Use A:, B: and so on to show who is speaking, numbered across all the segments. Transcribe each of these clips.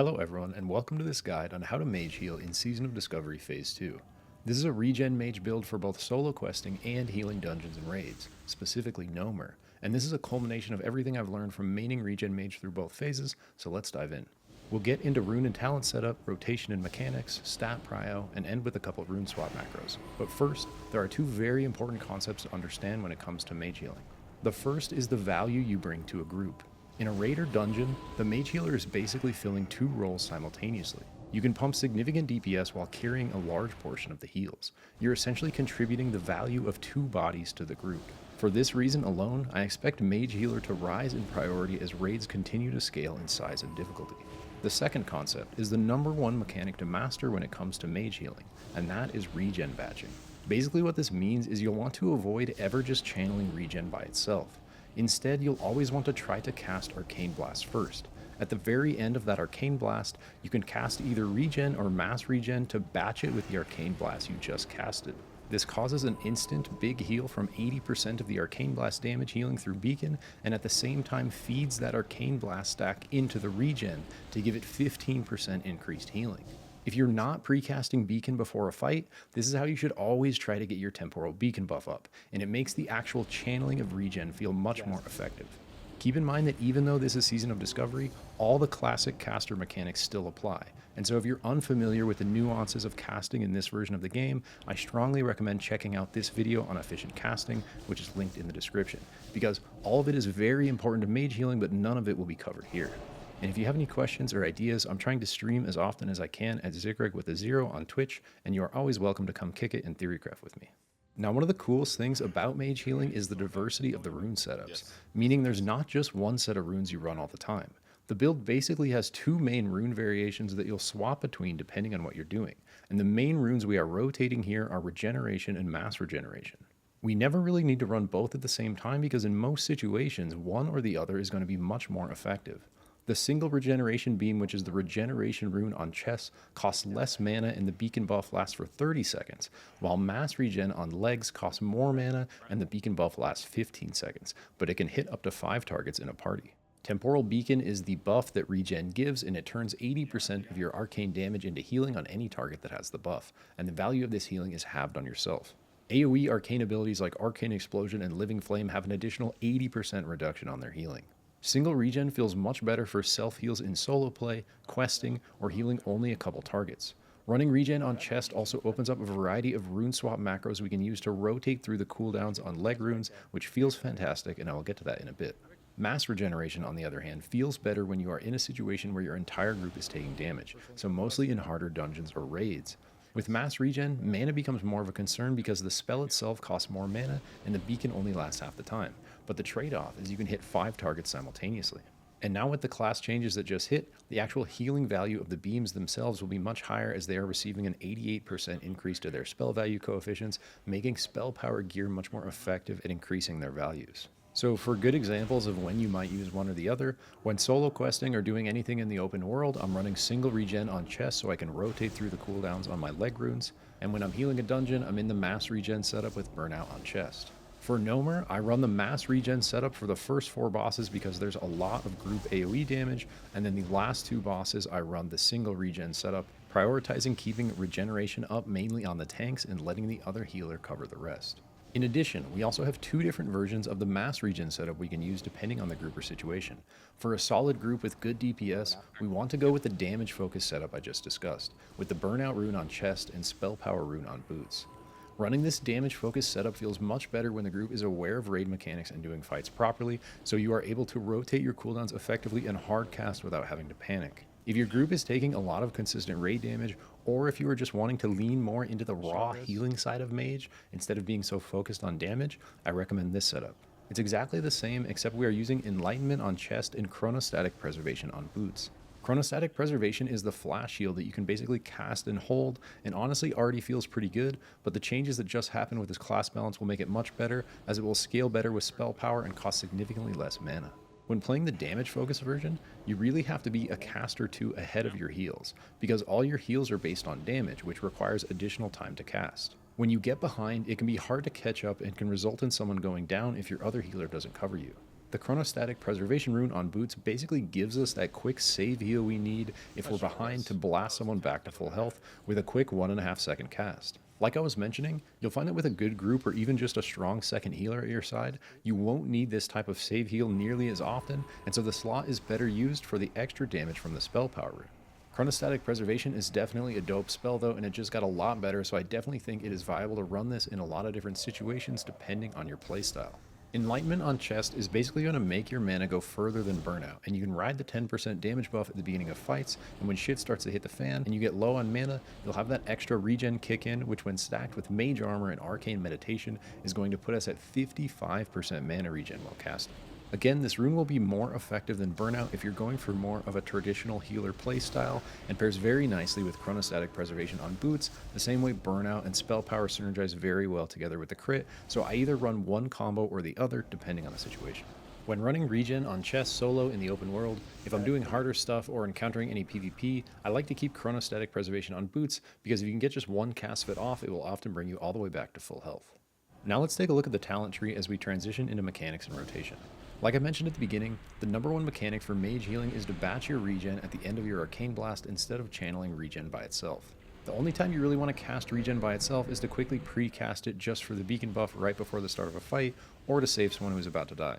A: Hello everyone, and welcome to this guide on how to mage heal in Season of Discovery Phase 2. This is a regen mage build for both solo questing and healing dungeons and raids, specifically Nomer, and this is a culmination of everything I've learned from maining regen mage through both phases, so let's dive in. We'll get into rune and talent setup, rotation and mechanics, stat prio, and end with a couple of Runeswap Macros. But first, there are two very important concepts to understand when it comes to mage healing. The first is the value you bring to a group. In a raid or dungeon, the mage healer is basically filling two roles simultaneously. You can pump significant DPS while carrying a large portion of the heals. You're essentially contributing the value of two bodies to the group. For this reason alone, I expect mage healer to rise in priority as raids continue to scale in size and difficulty. The second concept is the number one mechanic to master when it comes to mage healing, and that is regen batching. Basically what this means is you'll want to avoid ever just channeling regen by itself. Instead, you'll always want to try to cast Arcane Blast first. At the very end of that Arcane Blast, you can cast either regen or mass regen to batch it with the Arcane Blast you just casted. This causes an instant big heal from 80% of the Arcane Blast damage healing through Beacon, and at the same time feeds that Arcane Blast stack into the regen to give it 15% increased healing. If you're not precasting Beacon before a fight, this is how you should always try to get your temporal Beacon buff up, and it makes the actual channeling of regen feel much more effective. Keep in mind that even though this is Season of Discovery, all the classic caster mechanics still apply, and so if you're unfamiliar with the nuances of casting in this version of the game, I strongly recommend checking out this video on efficient casting, which is linked in the description, because all of it is very important to mage healing, but none of it will be covered here. And if you have any questions or ideas, I'm trying to stream as often as I can at Zikorik with a 0 on Twitch, and you are always welcome to come kick it in Theorycraft with me. Now, one of the coolest things about mage healing is the diversity of the rune setups, meaning there's not just one set of runes you run all the time. The build basically has two main rune variations that you'll swap between depending on what you're doing, and the main runes we are rotating here are regeneration and mass regeneration. We never really need to run both at the same time because in most situations, one or the other is going to be much more effective. The single regeneration beam, which is the regeneration rune on chests, costs less mana and the beacon buff lasts for 30 seconds, while mass regen on legs costs more mana and the beacon buff lasts 15 seconds, but it can hit up to 5 targets in a party. Temporal Beacon is the buff that regen gives, and it turns 80% of your arcane damage into healing on any target that has the buff, and the value of this healing is halved on yourself. AoE arcane abilities like Arcane Explosion and Living Flame have an additional 80% reduction on their healing. Single regen feels much better for self-heals in solo play, questing, or healing only a couple targets. Running regen on chest also opens up a variety of Runeswap macros we can use to rotate through the cooldowns on leg runes, which feels fantastic, and I will get to that in a bit. Mass regeneration, on the other hand, feels better when you are in a situation where your entire group is taking damage, so mostly in harder dungeons or raids. With mass regen, mana becomes more of a concern because the spell itself costs more mana and the beacon only lasts half the time, but the trade-off is you can hit 5 targets simultaneously. And now with the class changes that just hit, the actual healing value of the beams themselves will be much higher as they are receiving an 88% increase to their spell value coefficients, making spell power gear much more effective at increasing their values. So for good examples of when you might use one or the other, when solo questing or doing anything in the open world, I'm running single regen on chest so I can rotate through the cooldowns on my leg runes, and when I'm healing a dungeon, I'm in the mass regen setup with burnout on chest. For Nomer, I run the mass regen setup for the first 4 bosses because there's a lot of group AoE damage, and then the last 2 bosses I run the single regen setup, prioritizing keeping regeneration up mainly on the tanks and letting the other healer cover the rest. In addition, we also have 2 different versions of the mass regen setup we can use depending on the group or situation. For a solid group with good DPS, we want to go with the damage focus setup I just discussed, with the burnout rune on chest and spell power rune on boots. Running this damage focus setup feels much better when the group is aware of raid mechanics and doing fights properly, so you are able to rotate your cooldowns effectively and hard cast without having to panic. If your group is taking a lot of consistent raid damage, or if you are just wanting to lean more into the raw healing side of mage instead of being so focused on damage, I recommend this setup. It's exactly the same except we are using Enlightenment on chest and Chronostatic Preservation on boots. Chronostatic Preservation is the flash shield that you can basically cast and hold, and honestly already feels pretty good, but the changes that just happened with this class balance will make it much better as it will scale better with spell power and cost significantly less mana. When playing the damage focus version, you really have to be a cast or 2 ahead of your heals, because all your heals are based on damage, which requires additional time to cast. When you get behind, it can be hard to catch up and can result in someone going down if your other healer doesn't cover you. The Chronostatic Preservation rune on boots basically gives us that quick save heal we need if we're behind to blast someone back to full health with a quick 1.5 second cast. Like I was mentioning, you'll find that with a good group or even just a strong second healer at your side, you won't need this type of save heal nearly as often, and so the slot is better used for the extra damage from the spell power rune. Chronostatic Preservation is definitely a dope spell though, and it just got a lot better, so I definitely think it is viable to run this in a lot of different situations depending on your playstyle. Enlightenment on chest is basically going to make your mana go further than burnout, and you can ride the 10% damage buff at the beginning of fights, and when shit starts to hit the fan and you get low on mana, you'll have that extra regen kick in, which when stacked with mage armor and arcane meditation is going to put us at 55% mana regen while casting. Again, this rune will be more effective than Burnout if you're going for more of a traditional healer playstyle, and pairs very nicely with Chronostatic Preservation on boots, the same way Burnout and Spell Power synergize very well together with the crit, so I either run one combo or the other depending on the situation. When running regen on chest solo in the open world, if I'm doing harder stuff or encountering any PvP, I like to keep Chronostatic Preservation on boots because if you can get just one cast fit off, it will often bring you all the way back to full health. Now let's take a look at the talent tree as we transition into mechanics and rotation. Like I mentioned at the beginning, the number one mechanic for Mage Healing is to batch your regen at the end of your Arcane Blast instead of channeling regen by itself. The only time you really want to cast regen by itself is to quickly pre-cast it just for the beacon buff right before the start of a fight, or to save someone who's about to die.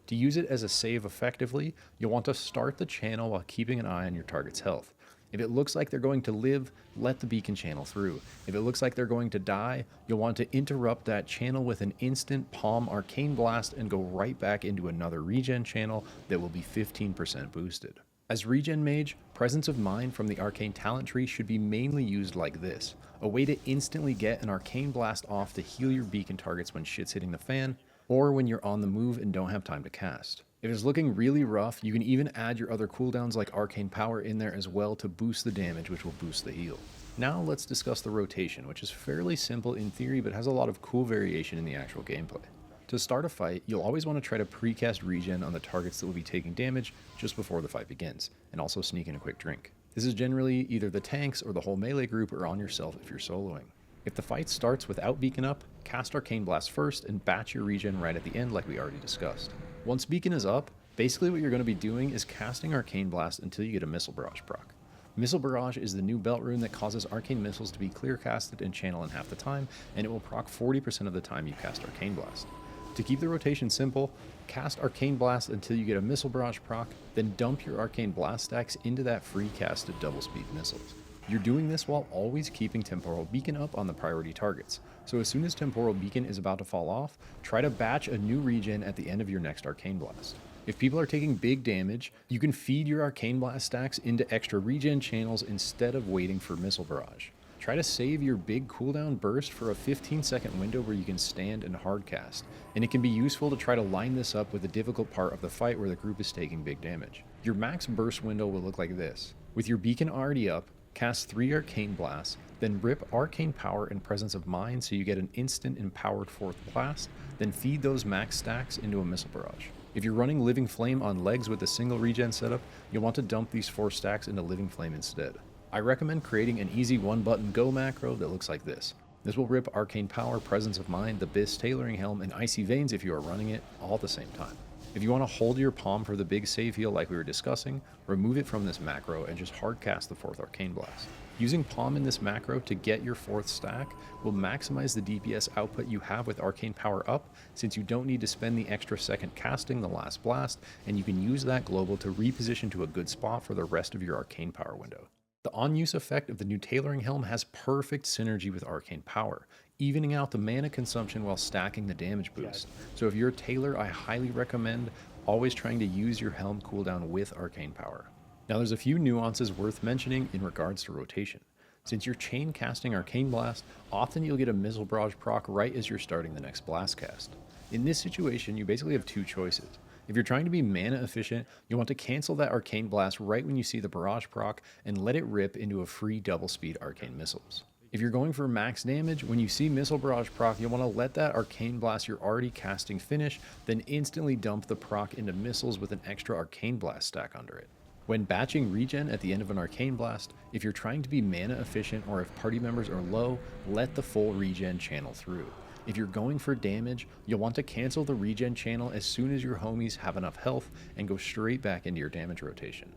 A: To use it as a save effectively, you'll want to start the channel while keeping an eye on your target's health. If it looks like they're going to live, let the beacon channel through. If it looks like they're going to die, you'll want to interrupt that channel with an instant Palm Arcane Blast and go right back into another regen channel that will be 15% boosted. As regen mage, Presence of Mind from the Arcane Talent Tree should be mainly used like this, a way to instantly get an Arcane Blast off to heal your beacon targets when shit's hitting the fan, or when you're on the move and don't have time to cast. If it's looking really rough, you can even add your other cooldowns like Arcane Power in there as well to boost the damage, which will boost the heal. Now let's discuss the rotation, which is fairly simple in theory but has a lot of cool variation in the actual gameplay. To start a fight, you'll always want to try to precast regen on the targets that will be taking damage just before the fight begins, and also sneak in a quick drink. This is generally either the tanks or the whole melee group or on yourself if you're soloing. If the fight starts without beacon up, cast Arcane Blast first and batch your regen right at the end like we already discussed. Once beacon is up, basically what you're going to be doing is casting Arcane Blast until you get a Missile Barrage proc. Missile Barrage is the new belt rune that causes arcane missiles to be clear casted and channel in half the time, and it will proc 40% of the time you cast Arcane Blast. To keep the rotation simple, cast Arcane Blast until you get a Missile Barrage proc, then dump your Arcane Blast stacks into that free casted double speed missiles. You're doing this while always keeping Temporal Beacon up on the priority targets, so as soon as Temporal Beacon is about to fall off, try to batch a new regen at the end of your next Arcane Blast. If people are taking big damage, you can feed your Arcane Blast stacks into extra regen channels instead of waiting for Missile Barrage. Try to save your big cooldown burst for a 15-second window where you can stand and hardcast, and it can be useful to try to line this up with the difficult part of the fight where the group is taking big damage. Your max burst window will look like this. With your beacon already up, cast 3 Arcane Blasts, then rip Arcane Power and Presence of Mind so you get an instant empowered 4th blast, then feed those max stacks into a Missile Barrage. If you're running Living Flame on legs with a single regen setup, you'll want to dump these 4 stacks into Living Flame instead. I recommend creating an easy one-button go macro that looks like this. This will rip Arcane Power, Presence of Mind, the Abyss Tailoring Helm, and Icy Veins if you are running it all at the same time. If you want to hold your palm for the big save heal like we were discussing, remove it from this macro and just hardcast the 4th Arcane Blast. Using palm in this macro to get your 4th stack will maximize the DPS output you have with Arcane Power up, since you don't need to spend the extra second casting the last blast, and you can use that global to reposition to a good spot for the rest of your Arcane Power window. The on-use effect of the new Tailoring Helm has perfect synergy with Arcane Power, evening out the mana consumption while stacking the damage boost. So if you're a Tailor, I highly recommend always trying to use your Helm cooldown with Arcane Power. Now there's a few nuances worth mentioning in regards to rotation. Since you're chain casting Arcane Blast, often you'll get a Missile Barrage proc right as you're starting the next blast cast. In this situation, you basically have 2 choices. If you're trying to be mana efficient, you'll want to cancel that Arcane Blast right when you see the Barrage proc and let it rip into a free double speed Arcane Missiles. If you're going for max damage, when you see Missile Barrage proc, you'll want to let that Arcane Blast you're already casting finish, then instantly dump the proc into missiles with an extra Arcane Blast stack under it. When batching regen at the end of an Arcane Blast, if you're trying to be mana efficient or if party members are low, let the full regen channel through. If you're going for damage, you'll want to cancel the regen channel as soon as your homies have enough health and go straight back into your damage rotation.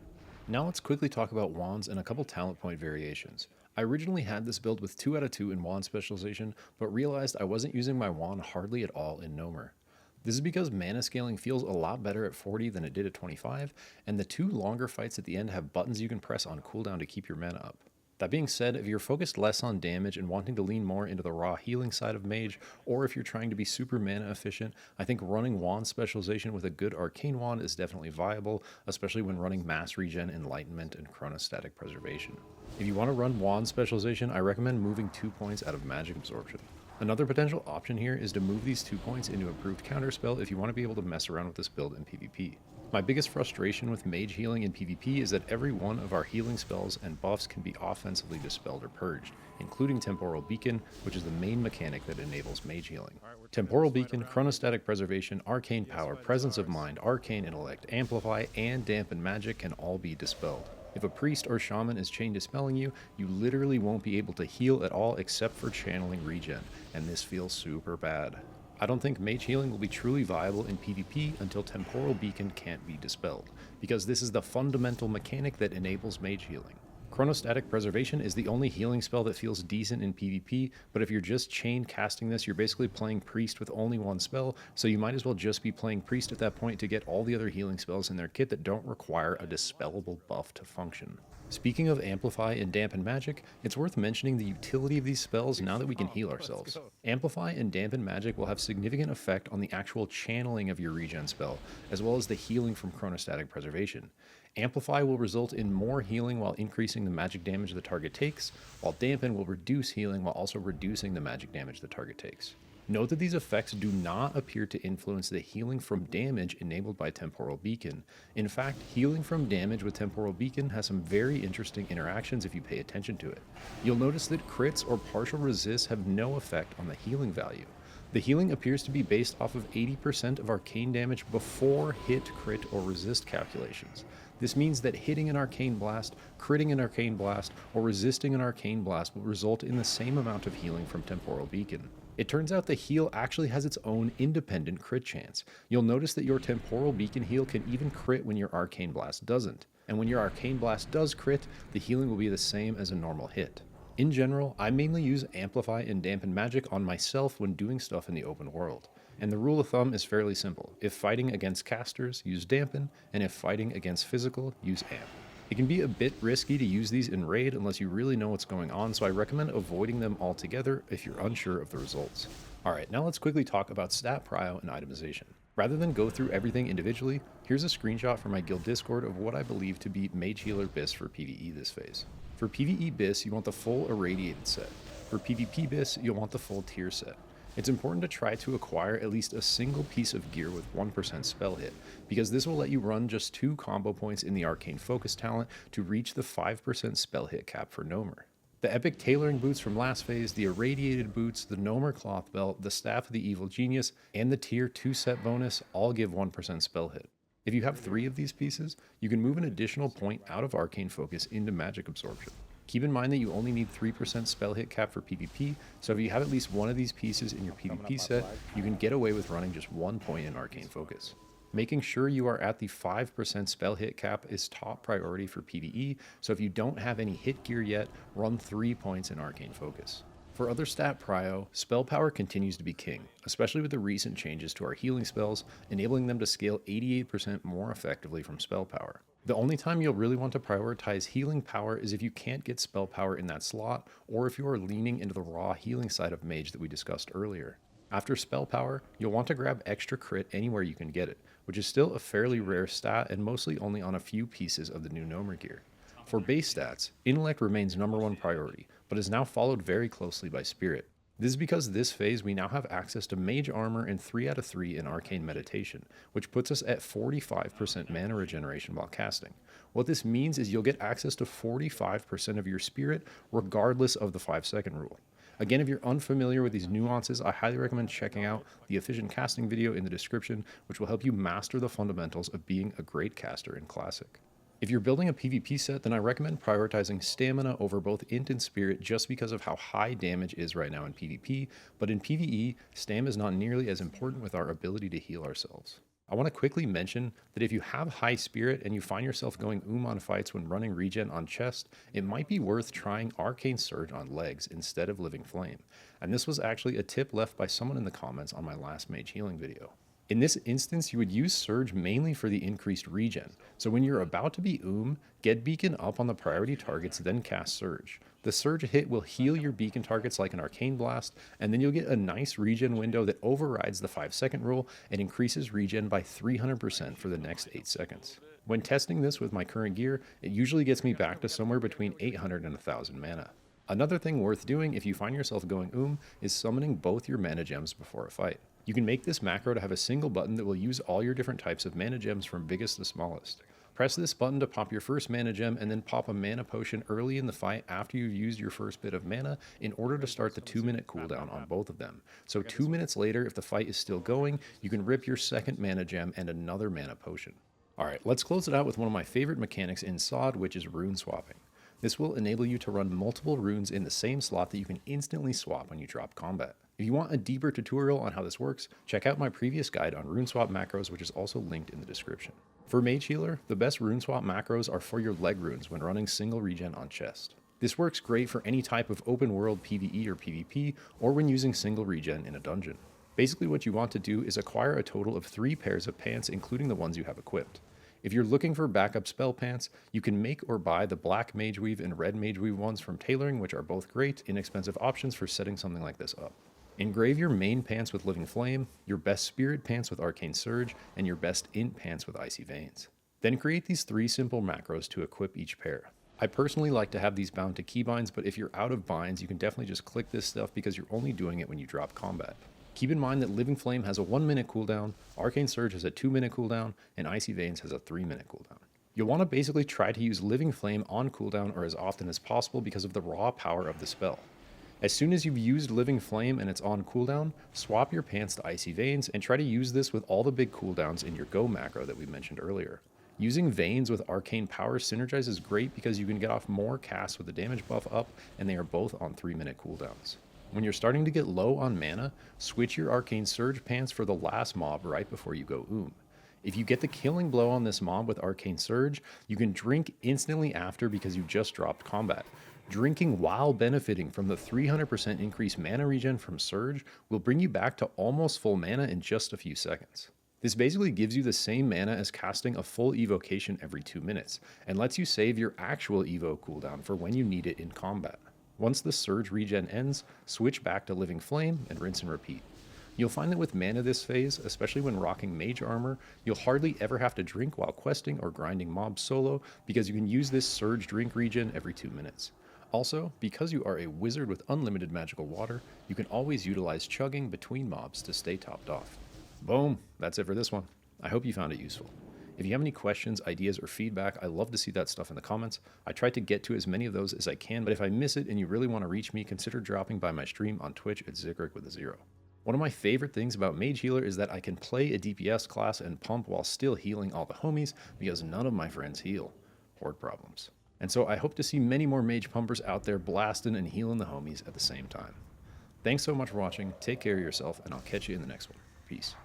A: Now let's quickly talk about wands and a couple talent point variations. I originally had this build with 2 out of 2 in wand specialization, but realized I wasn't using my wand hardly at all in Nomer. This is because mana scaling feels a lot better at 40 than it did at 25, and the 2 longer fights at the end have buttons you can press on cooldown to keep your mana up. That being said, if you're focused less on damage and wanting to lean more into the raw healing side of Mage, or if you're trying to be super mana efficient, I think running wand specialization with a good arcane wand is definitely viable, especially when running mass regen, enlightenment, and chronostatic preservation. If you want to run wand specialization, I recommend moving 2 points out of magic absorption. Another potential option here is to move these 2 points into improved counterspell if you want to be able to mess around with this build in PvP. My biggest frustration with Mage Healing in PvP is that every one of our healing spells and buffs can be offensively dispelled or purged, including Temporal Beacon, which is the main mechanic that enables Mage Healing. Temporal Beacon, Chronostatic Preservation, Arcane Power, Presence of Mind, Arcane Intellect, Amplify, and Dampen Magic can all be dispelled. If a priest or shaman is chain dispelling you, you literally won't be able to heal at all except for channeling regen, and this feels super bad. I don't think Mage Healing will be truly viable in PvP until Temporal Beacon can't be dispelled, because this is the fundamental mechanic that enables Mage Healing. Chronostatic Preservation is the only healing spell that feels decent in PvP, but if you're just chain casting this, you're basically playing Priest with only one spell, so you might as well just be playing Priest at that point to get all the other healing spells in their kit that don't require a dispellable buff to function. Speaking of Amplify and Dampen Magic, it's worth mentioning the utility of these spells now that we can heal ourselves. Amplify and Dampen Magic will have significant effect on the actual channeling of your regen spell, as well as the healing from Chronostatic Preservation. Amplify will result in more healing while increasing the magic damage the target takes, while Dampen will reduce healing while also reducing the magic damage the target takes. Note that these effects do not appear to influence the healing from damage enabled by Temporal Beacon. In fact, healing from damage with Temporal Beacon has some very interesting interactions if you pay attention to it. You'll notice that crits or partial resists have no effect on the healing value. The healing appears to be based off of 80% of arcane damage before hit, crit, or resist calculations. This means that hitting an arcane blast, critting an arcane blast, or resisting an arcane blast will result in the same amount of healing from Temporal Beacon. It turns out the heal actually has its own independent crit chance. You'll notice that your Temporal Beacon heal can even crit when your Arcane Blast doesn't. And when your Arcane Blast does crit, the healing will be the same as a normal hit. In general, I mainly use Amplify and Dampen Magic on myself when doing stuff in the open world. And the rule of thumb is fairly simple. If fighting against casters, use Dampen, and if fighting against physical, use Amp. It can be a bit risky to use these in raid unless you really know what's going on, so I recommend avoiding them altogether if you're unsure of the results. Alright, now let's quickly talk about stat prio and itemization. Rather than go through everything individually, here's a screenshot from my guild Discord of what I believe to be Mage Healer BIS for PvE this phase. For PvE BIS, you want the full irradiated set. For PvP BIS, you'll want the full tier set. It's important to try to acquire at least a single piece of gear with 1% spell hit, because this will let you run just 2 combo points in the Arcane Focus talent to reach the 5% spell hit cap for Nomer. The epic tailoring boots from last phase, the irradiated boots, the Nomer cloth belt, the staff of the evil genius, and the tier 2 set bonus all give 1% spell hit. If you have 3 of these pieces, you can move an additional point out of Arcane Focus into magic absorption. Keep in mind that you only need 3% spell hit cap for PvP, so if you have at least one of these pieces in your PvP set, you can get away with running just 1 point in Arcane Focus. Making sure you are at the 5% spell hit cap is top priority for PvE, so if you don't have any hit gear yet, run 3 points in Arcane Focus. For other stat prio, spell power continues to be king, especially with the recent changes to our healing spells, enabling them to scale 88% more effectively from spell power. The only time you'll really want to prioritize healing power is if you can't get spell power in that slot, or if you are leaning into the raw healing side of Mage that we discussed earlier. After spell power, you'll want to grab extra crit anywhere you can get it, which is still a fairly rare stat and mostly only on a few pieces of the new Nomer gear. For base stats, Intellect remains #1 priority, but is now followed very closely by Spirit. This is because this phase we now have access to Mage Armor and 3 out of 3 in Arcane Meditation, which puts us at 45% mana regeneration while casting. What this means is you'll get access to 45% of your Spirit regardless of the 5-second rule. Again, if you're unfamiliar with these nuances, I highly recommend checking out the efficient casting video in the description, which will help you master the fundamentals of being a great caster in Classic. If you're building a PvP set, then I recommend prioritizing stamina over both int and spirit just because of how high damage is right now in PvP, but in PvE, stam is not nearly as important with our ability to heal ourselves. I want to quickly mention that if you have high spirit and you find yourself going on fights when running regen on chest, it might be worth trying Arcane Surge on legs instead of Living Flame. And this was actually a tip left by someone in the comments on my last Mage Healing video. In this instance, you would use Surge mainly for the increased regen. So when you're about to be get Beacon up on the priority targets, then cast Surge. The Surge hit will heal your Beacon targets like an Arcane Blast, and then you'll get a nice regen window that overrides the 5-second rule and increases regen by 300% for the next 8 seconds. When testing this with my current gear, it usually gets me back to somewhere between 800 and 1000 mana. Another thing worth doing if you find yourself going is summoning both your mana gems before a fight. You can make this macro to have a single button that will use all your different types of mana gems from biggest to smallest. Press this button to pop your first mana gem and then pop a mana potion early in the fight after you've used your first bit of mana in order to start the 2-minute cooldown on both of them. So 2 minutes later, if the fight is still going, you can rip your second mana gem and another mana potion. Alright, let's close it out with one of my favorite mechanics in SoD, which is rune swapping. This will enable you to run multiple runes in the same slot that you can instantly swap when you drop combat. If you want a deeper tutorial on how this works, check out my previous guide on Runeswap Macros, which is also linked in the description. For Mage Healer, the best Runeswap macros are for your leg runes when running single regen on chest. This works great for any type of open world PvE or PvP, or when using single regen in a dungeon. Basically what you want to do is acquire a total of 3 pairs of pants, including the ones you have equipped. If you're looking for backup spell pants, you can make or buy the black Mage Weave and red Mage Weave ones from tailoring, which are both great, inexpensive options for setting something like this up. Engrave your main pants with Living Flame, your best spirit pants with Arcane Surge, and your best int pants with Icy Veins. Then create these 3 simple macros to equip each pair. I personally like to have these bound to keybinds, but if you're out of binds, you can definitely just click this stuff because you're only doing it when you drop combat. Keep in mind that Living Flame has a 1-minute cooldown, Arcane Surge has a 2-minute cooldown, and Icy Veins has a 3-minute cooldown. You'll want to basically try to use Living Flame on cooldown or as often as possible because of the raw power of the spell. As soon as you've used Living Flame and it's on cooldown, swap your pants to Icy Veins and try to use this with all the big cooldowns in your Go macro that we mentioned earlier. Using Veins with Arcane Power synergizes great because you can get off more casts with the damage buff up, and they are both on 3-minute cooldowns. When you're starting to get low on mana, switch your Arcane Surge pants for the last mob right before you go If you get the killing blow on this mob with Arcane Surge, you can drink instantly after because you just dropped combat. Drinking while benefiting from the 300% increased mana regen from Surge will bring you back to almost full mana in just a few seconds. This basically gives you the same mana as casting a full evocation every 2 minutes, and lets you save your actual evo cooldown for when you need it in combat. Once the Surge regen ends, switch back to Living Flame and rinse and repeat. You'll find that with mana this phase, especially when rocking mage armor, you'll hardly ever have to drink while questing or grinding mobs solo because you can use this Surge drink regen every 2 minutes. Also, because you are a wizard with unlimited magical water, you can always utilize chugging between mobs to stay topped off. Boom, that's it for this one. I hope you found it useful. If you have any questions, ideas, or feedback, I love to see that stuff in the comments. I try to get to as many of those as I can, but if I miss it and you really want to reach me, consider dropping by my stream on Twitch at Zikorik with a 0. One of my favorite things about Mage Healer is that I can play a DPS class and pump while still healing all the homies because none of my friends heal. Horde problems. And so I hope to see many more mage pumpers out there blasting and healing the homies at the same time. Thanks so much for watching, take care of yourself, and I'll catch you in the next one. Peace.